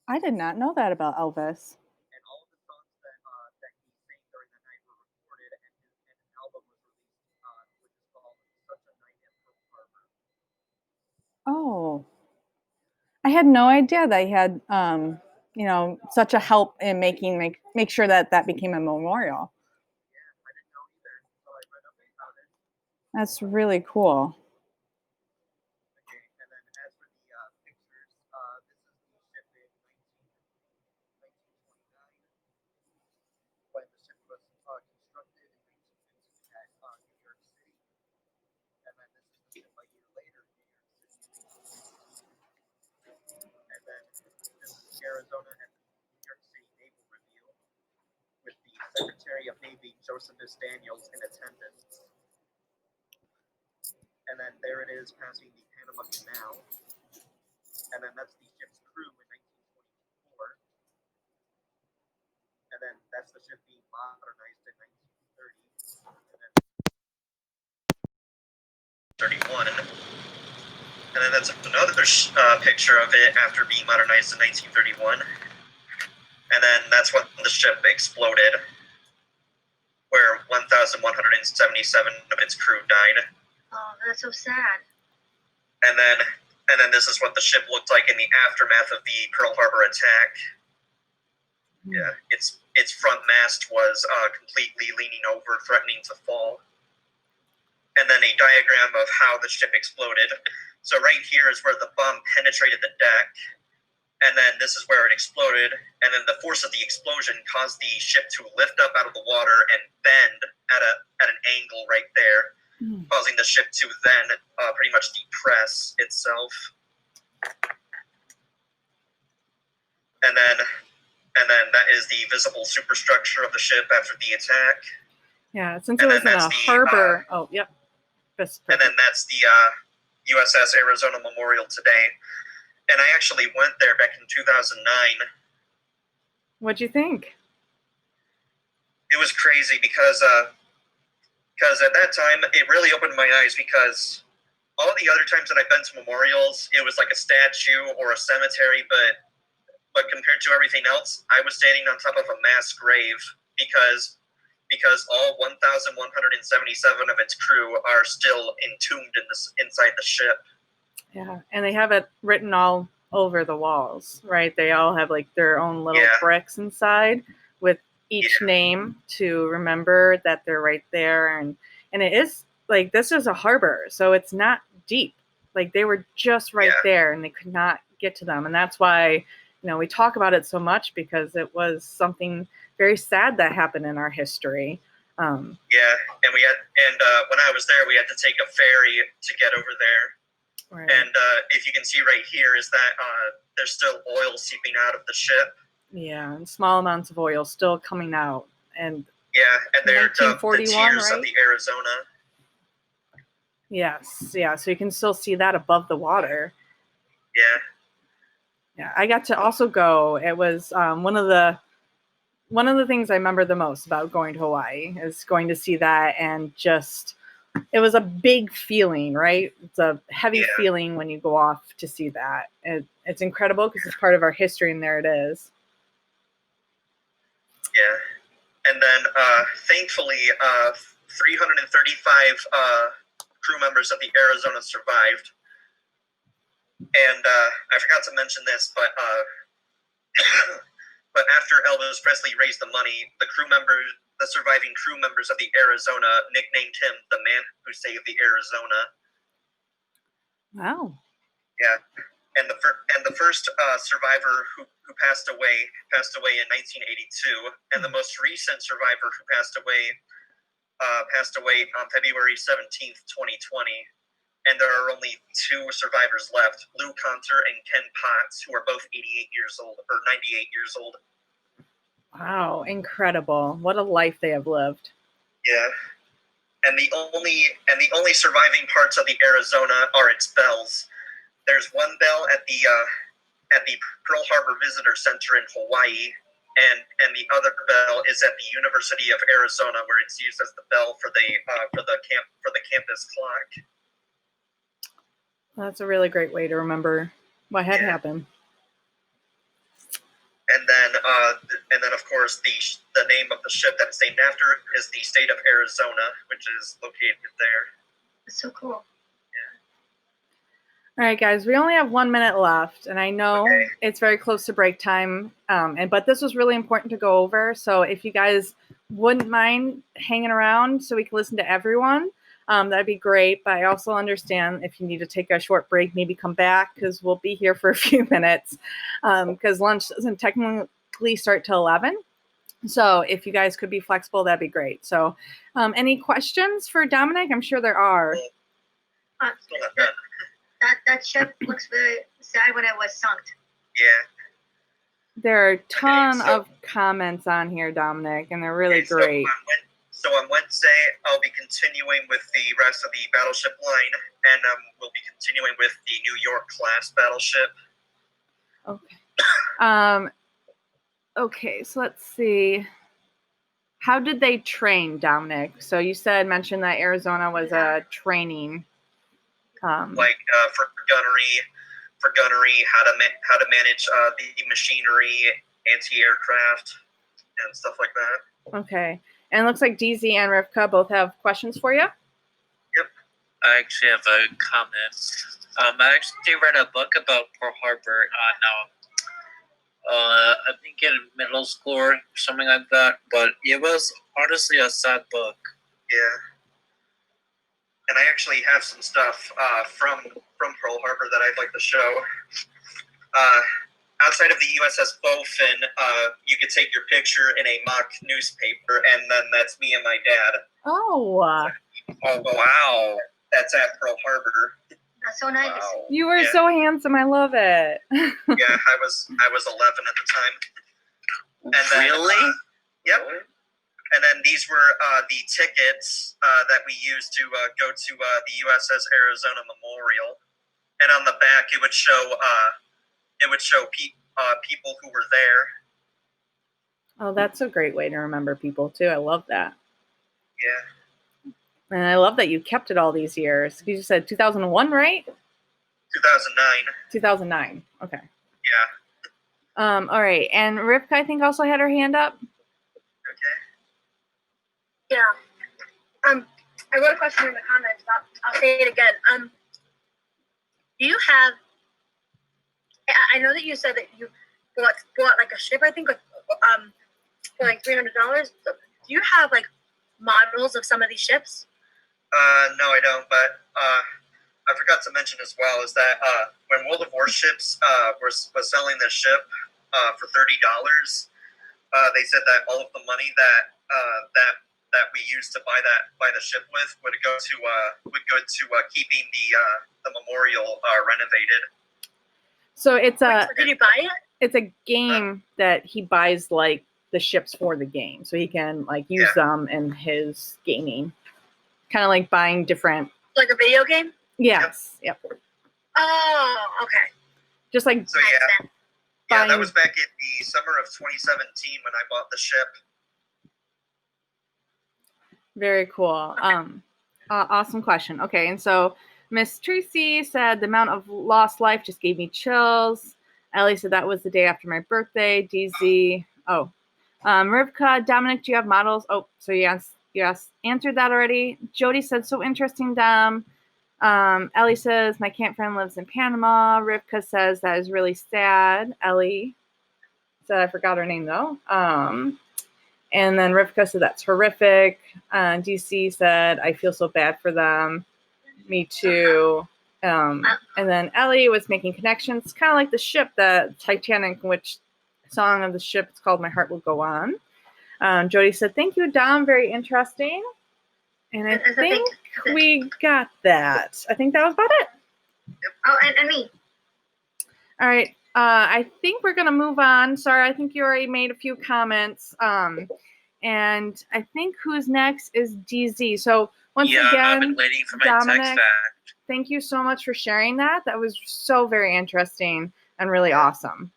I did not know that about Elvis. And all of the songs that he sang during the night were recorded, and an album was released, which is called "Such a Night in Pearl Harbor." Oh, I had no idea they had, such a help in making make sure that that became a memorial. Yeah, I didn't know either until I read up about it. That's really cool. Okay, and then as for the pictures, this is the ship in 1929 when the ship was constructed in 1915 at New York City, and then this is the ship a year later in New York City in 1962, and then this is Arizona at the New York City Naval Review with the Secretary of Navy Josephus Daniels in attendance, and then there it is passing the Panama Canal, and then that's the ship's crew in 1924, and then that's the ship being modernized in 1930, and then 31, and then that's another picture of it after being modernized in 1931, and then that's when the ship exploded, where 1,177 of its crew died. Oh, that's so sad. And then this is what the ship looked like in the aftermath of the Pearl Harbor attack. Yeah, its front mast was completely leaning over, threatening to fall. And then a diagram of how the ship exploded. So right here is where the bomb penetrated the deck, and then this is where it exploded, and then the force of the explosion caused the ship to lift up out of the water and bend at an angle right there, causing the ship to then pretty much depress itself. And then that is the visible superstructure of the ship after the attack. Yeah, since it was in a harbor. Oh, yep. And then that's the USS Arizona Memorial today. And I actually went there back in 2009. What'd you think? It was crazy because at that time it really opened my eyes, because all the other times that I've been to memorials, it was like a statue or a cemetery, but compared to everything else, I was standing on top of a mass grave, because all 1,177 of its crew are still entombed inside the ship. Yeah, and they have it written all over the walls, right? They all have like their own little bricks inside with each name to remember that they're right there. And it is like, this is a harbor, so it's not deep. Like, they were just right there and they could not get to them. And that's why, we talk about it so much, because it was something very sad that happened in our history. And when I was there, we had to take a ferry to get over there. Right. And if you can see right here is that there's still oil seeping out of the ship. Yeah, and small amounts of oil still coming out. And and they're the tears right? of the Arizona. Yes, yeah, so you can still see that above the water. Yeah, I got to also go. It was one of the things I remember the most about going to Hawaii is going to see that, and just, it was a big feeling, right? It's a heavy feeling when you go off to see that. It's incredible because it's part of our history, and there it is. Yeah, and then thankfully, 335 crew members of the Arizona survived. And I forgot to mention this, but but after Elvis Presley raised the money, the surviving crew members of the Arizona nicknamed him the man who saved the Arizona. Wow. Yeah, and the first survivor who passed away in 1982, and the most recent survivor who passed away on February 17th, 2020. And there are only two survivors left, Lou Conter and Ken Potts, who are both 88 years old, or 98 years old. Wow, incredible. What a life they have lived. Yeah. And the only surviving parts of the Arizona are its bells. There's one bell at the Pearl Harbor Visitor Center in Hawaii, and the other bell is at the University of Arizona, where it's used as the bell for the campus clock. That's a really great way to remember what had happened. And then of course the name of the ship that it's named after is the state of Arizona, which is located there. That's so cool. All right, guys, we only have 1 minute left, and I know Okay. it's very close to break time, but this was really important to go over. So if you guys wouldn't mind hanging around so we can listen to everyone, that'd be great. But I also understand if you need to take a short break, maybe come back because we'll be here for a few minutes because lunch doesn't technically start till 11. So if you guys could be flexible, that'd be great. So any questions for Dominic? I'm sure there are. That ship looks very sad when it was sunk. Yeah. There are a ton of comments on here, Dominic, and they're really great. So on Wednesday, I'll be continuing with the rest of the battleship line, and we'll be continuing with the New York class battleship. Okay. Okay, so let's see. How did they train, Dominic? So you mentioned that Arizona was a training. Like for gunnery, how to manage the machinery, anti-aircraft, and stuff like that. Okay, and it looks like DZ and Rivka both have questions for you. Yep. I actually have a comment. I actually read a book about Pearl Harbor on I think in middle school or something like that. But it was honestly a sad book. Yeah. And I actually have some stuff from Pearl Harbor that I'd like to show. Outside of the USS Bowfin, you could take your picture in a mock newspaper, and then that's me and my dad. Oh. Oh wow! That's at Pearl Harbor. That's so nice. Wow. You were so handsome. I love it. Yeah, I was 11 at the time. And then, really? Yep. And then these were the tickets that we used to go to the USS Arizona Memorial, and on the back it would show people who were there. Oh, that's a great way to remember people too. I love that. Yeah. And I love that you kept it all these years. You said 2001, right? 2009. 2009. Okay. Yeah. All right. And Rivka, I think, also had her hand up. Okay. Yeah. I wrote a question in the comments, but I'll say it again. Do you have? I know that you said that you bought like a ship. I think for like $300. Do you have like models of some of these ships? No, I don't. But I forgot to mention as well is that when World of Warships was selling this ship for $30, they said that all of the money that we used to buy the ship with would go to keeping the memorial renovated. So it's Did you buy it? It's a game that he buys like the ships for the game, so he can like use them in his gaming. Kind of like buying different. Like a video game? Yes. Yep. Oh, okay. Just like. So yeah. Yeah, that was back in the summer of 2017 when I bought the ship. Very cool. Okay. Awesome question. Okay, and so Miss Tracy said the amount of lost life just gave me chills. Ellie said that was the day after my birthday. DZ. Oh. Rivka, Dominic, do you have models? Oh, so yes, answered that already. Jody said, so interesting, Dom. Ellie says, my camp friend lives in Panama. Rivka says, that is really sad. Ellie said, I forgot her name, though. And then Rivka said, that's horrific. DC said, I feel so bad for them. Me too. And then Ellie was making connections, kind of like the ship, the Titanic, which song of the ship, it's called My Heart Will Go On. Jody said, thank you, Dom. Very interesting. And I think we got that. I think that was about it. Oh, and me. All right. I think we're going to move on. Sorry, I think you already made a few comments. And I think who's next is DZ. So once again, I've been waiting for my Dominic, text back. Thank you so much for sharing that. That was so very interesting and really awesome.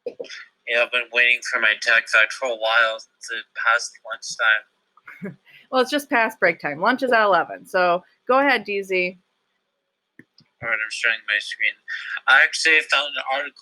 Yeah, I've been waiting for my text back for a while since it passed lunchtime. Well, it's just past break time. Lunch is at 11. So go ahead, DZ. All right, I'm showing my screen. I actually found an article